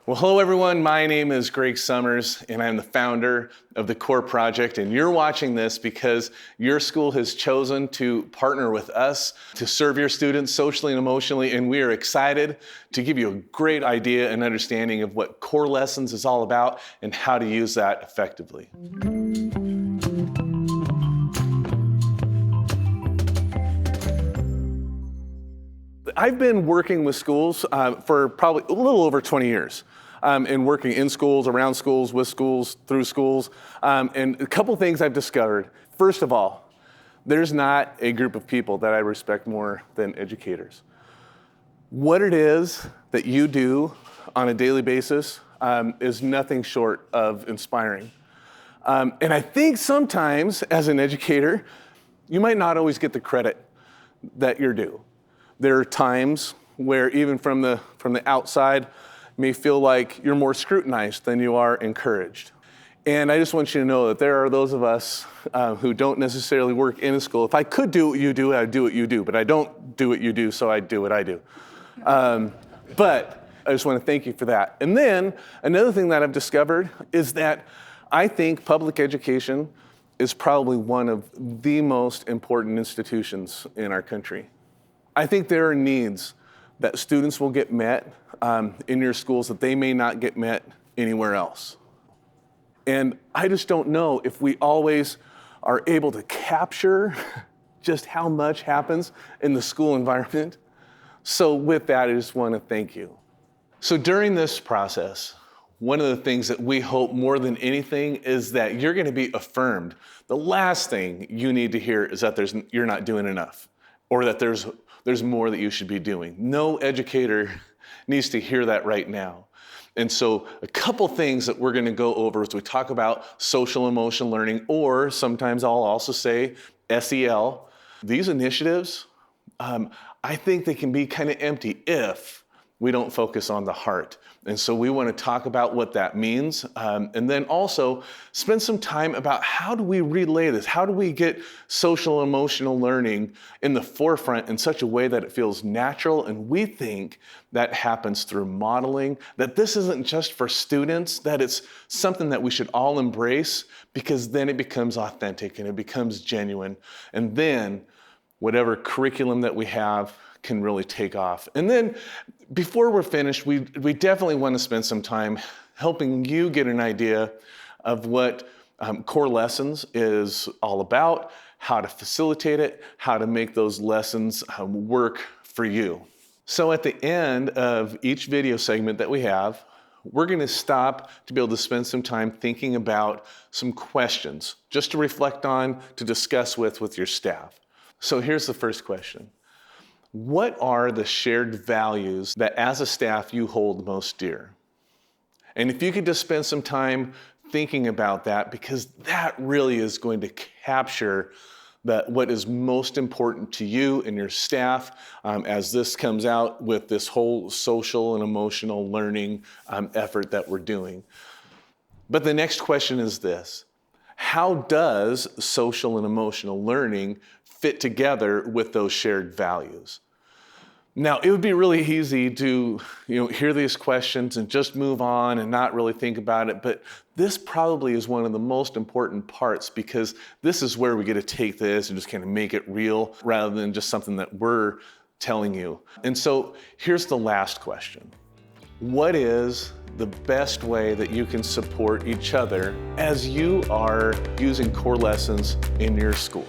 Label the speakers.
Speaker 1: Well, hello everyone. My name is Greg Summers and I'm the founder of the CORE Project, and you're watching this because your school has chosen to partner with us to serve your students socially and emotionally, and we are excited to give you a great idea and understanding of what CORE Lessons is all about and how to use that effectively. I've been working with schools for probably a little over 20 years. And working in schools, around schools, with schools, through schools. And a couple things I've discovered. First of all, there's not a group of people that I respect more than educators. What it is that you do on a daily basis is nothing short of inspiring. And I think sometimes as an educator, you might not always get the credit that you're due. There are times where even from the outside, may feel like you're more scrutinized than you are encouraged. And I just want you to know that there are those of us who don't necessarily work in a school. If I could do what you do, I'd do what you do, but I don't do what you do, so I do what I do. But I just want to thank you for that. And then another thing that I've discovered is that I think public education is probably one of the most important institutions in our country. I think there are needs that students will get met in your schools that they may not get met anywhere else. And I just don't know if we always are able to capture just how much happens in the school environment. So with that, I just want to thank you. So during this process, one of the things that we hope more than anything is that you're going to be affirmed. The last thing you need to hear is that you're not doing enough, or that there's more that you should be doing. No educator needs to hear that right now. And so a couple things that we're going to go over as we talk about social emotional learning, or sometimes I'll also say SEL. These initiatives, I think they can be kind of empty if we don't focus on the heart. And so we want to talk about what that means, and then also spend some time about how do we relay this? How do we get social emotional learning in the forefront in such a way that it feels natural? And we think that happens through modeling, that this isn't just for students, that it's something that we should all embrace, because then it becomes authentic and it becomes genuine. And then whatever curriculum that we have can really take off. And then before we're finished, we definitely want to spend some time helping you get an idea of what CORE Lessons is all about, how to facilitate it, how to make those lessons work for you. So at the end of each video segment that we have, we're going to stop to be able to spend some time thinking about some questions, just to reflect on, to discuss with your staff. So here's the first question. What are the shared values that as a staff you hold most dear? And if you could just spend some time thinking about that, because that really is going to capture what is most important to you and your staff as this comes out with this whole social and emotional learning effort that we're doing. But the next question is this: how does social and emotional learning fit together with those shared values? Now, it would be really easy to hear these questions and just move on and not really think about it, but this probably is one of the most important parts, because this is where we get to take this and just kind of make it real rather than just something that we're telling you. And so here's the last question. What is the best way that you can support each other as you are using CORE Lessons in your school?